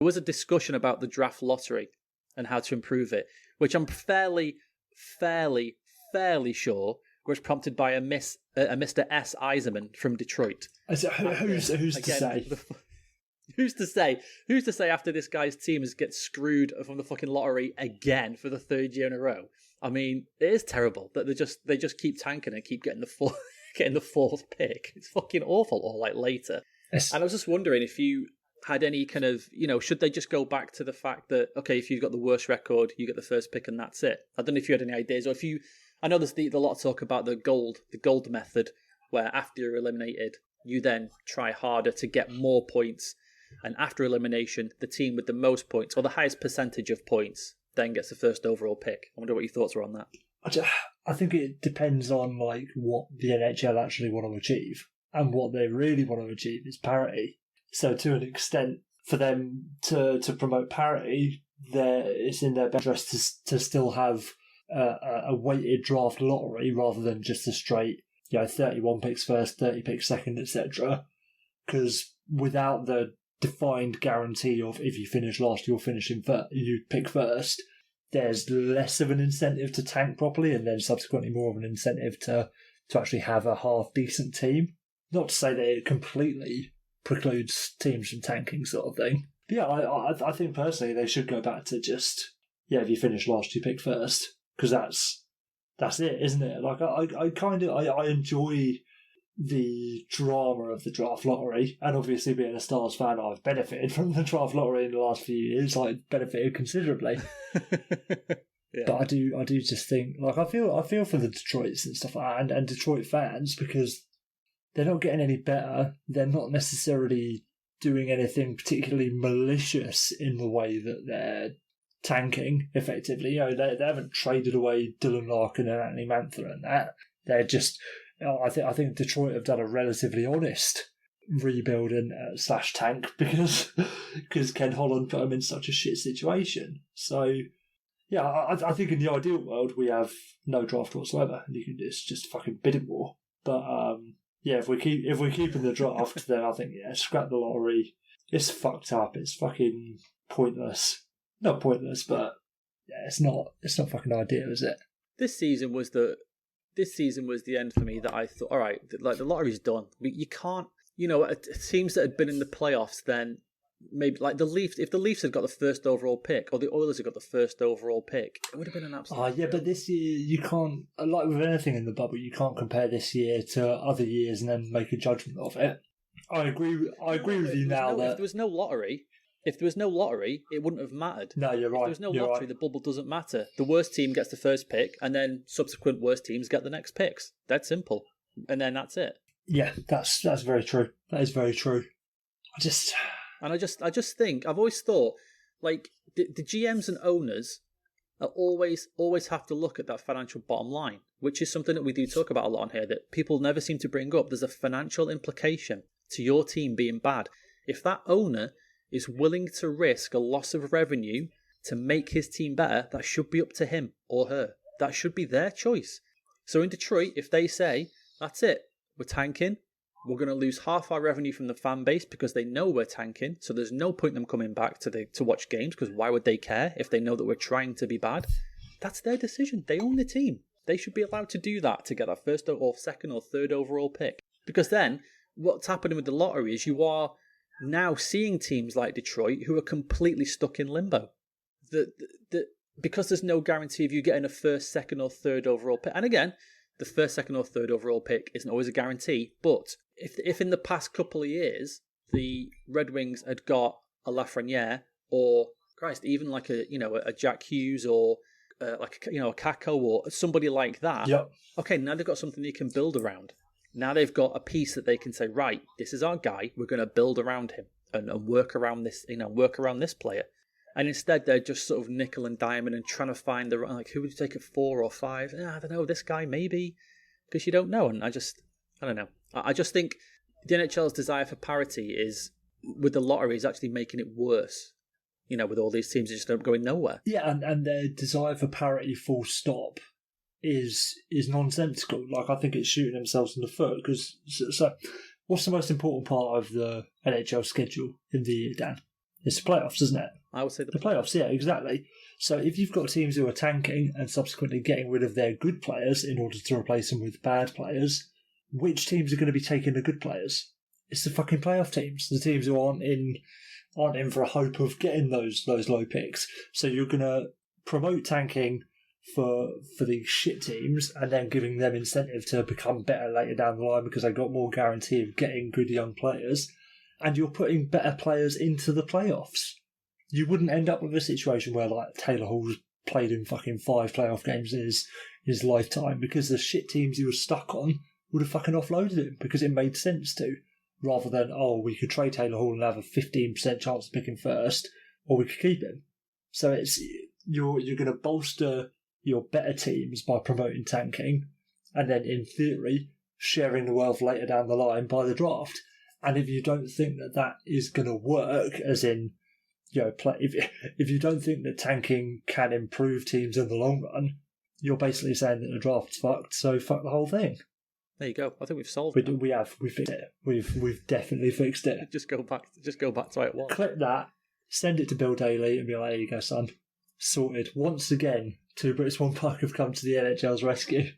There was a discussion about the draft lottery and how to improve it, which I'm fairly sure was prompted by a Mr. S. Eiserman from Detroit. Who's to say? Who's to say? Who's to say after this guy's team gets screwed from the fucking lottery again for the third year in a row? I mean, it is terrible that they just keep tanking and keep getting the fourth pick. It's fucking awful. Or like later. Yes. And I was just wondering if you had any kind of, should they just go back to the fact that, okay, if you've got the worst record, you get the first pick and that's it. I don't know if you had any ideas, or if you, I know there's a lot of talk about the gold method, where after you're eliminated, you then try harder to get more points. And after elimination, the team with the most points, or the highest percentage of points, then gets the first overall pick. I wonder what your thoughts were on that. I think it depends on like what the NHL actually want to achieve. And what they really want to achieve is parity. So to an extent, for them to promote parity, it's in their best interest to still have a weighted draft lottery rather than just a straight, 31 picks first, 30 picks second, etc. Because without the defined guarantee of if you finish last, you pick first, there's less of an incentive to tank properly, and then subsequently more of an incentive to actually have a half decent team. Not to say that it completely precludes teams from tanking, sort of thing. But yeah, I think personally they should go back to just, if you finish last, you pick first, because that's it, isn't it? Like I enjoy the drama of the draft lottery, and obviously being a Stars fan, I've benefited from the draft lottery in the last few years. Like benefited considerably. Yeah. But I do just think, like, I feel for the Detroits and stuff like that, and Detroit fans, because they're not getting any better. They're not necessarily doing anything particularly malicious in the way that they're tanking, effectively. They haven't traded away Dylan Larkin and Anthony Mantha and that. They're just, I think Detroit have done a relatively honest rebuild and / tank because Ken Holland put them in such a shit situation. So, yeah, I think in the ideal world we have no draft whatsoever, and it's just fucking bidding war. But if we keep in the draft, then I think scrap the lottery. It's fucked up. It's fucking pointless. Not pointless, but it's not fucking ideal, is it? This season was the end for me. That I thought, all right, like the lottery's done. You can't, teams that had been in the playoffs, then maybe like the Leafs. If the Leafs had got the first overall pick, or the Oilers had got the first overall pick, it would have been an absolute. But this year you can't. Like with anything in the bubble, you can't compare this year to other years and then make a judgment of it. I agree with you now that if there was no lottery. If there was no lottery, it wouldn't have mattered. No, you're right. If there was no lottery, the bubble doesn't matter. The worst team gets the first pick, and then subsequent worst teams get the next picks. That's simple. And then that's it. Yeah, that's very true. That is very true. I just think, I've always thought, like, the GMs and owners are always have to look at that financial bottom line, which is something that we do talk about a lot on here, that people never seem to bring up. There's a financial implication to your team being bad. If that owner is willing to risk a loss of revenue to make his team better, that should be up to him or her. That should be their choice. So in Detroit, if they say, that's it, we're tanking, we're going to lose half our revenue from the fan base because they know we're tanking, so there's no point in them coming back to watch games, because why would they care if they know that we're trying to be bad? That's their decision. They own the team. They should be allowed to do that to get that first or second or third overall pick. Because then, what's happening with the lottery is you are now seeing teams like Detroit who are completely stuck in limbo. Because there's no guarantee of you getting a first, second, or third overall pick. And again, the first, second, or third overall pick isn't always a guarantee. But if in the past couple of years the Red Wings had got a Lafreniere, or even like a Jack Hughes, or a Kakko, or somebody like that. Yep. Okay, now they've got something they can build around. Now they've got a piece that they can say, right, this is our guy. We're going to build around him and work around this, work around this player. And instead, they're just sort of nickel and diamond and trying to find who would you take at 4 or 5? I don't know, this guy maybe, because you don't know. And I don't know. I just think the NHL's desire for parity is, with the lottery, is actually making it worse. With all these teams that just going nowhere. Yeah, and their desire for parity, full stop, is nonsensical. Like, I think it's shooting themselves in the foot, because so what's the most important part of the NHL schedule in the year, Dan? It's the playoffs, isn't it? I would say the playoffs. Yeah, exactly. So if you've got teams who are tanking and subsequently getting rid of their good players in order to replace them with bad players, which teams are going to be taking the good players? It's the fucking playoff teams. The teams who aren't in for a hope of getting those low picks. So you're going to promote tanking for these shit teams and then giving them incentive to become better later down the line because they've got more guarantee of getting good young players. And you're putting better players into the playoffs. You wouldn't end up with a situation where like Taylor Hall's played in fucking 5 playoff games in his lifetime because the shit teams he was stuck on would have fucking offloaded him because it made sense to, rather than, we could trade Taylor Hall and have a 15% chance of picking first, or we could keep him. So it's you're going to bolster your better teams by promoting tanking, and then in theory sharing the wealth later down the line by the draft. And if you don't think that is going to work, as in, if you don't think that tanking can improve teams in the long run, you're basically saying that the draft's fucked. So fuck the whole thing. There you go. I think we've solved it. We fixed it. We've definitely fixed it. Just go back to how it was. Clip that, send it to Bill Daly, and be like, "There you go, son, sorted." Once again, 2 Brits, 1 Puck have come to the NHL's rescue.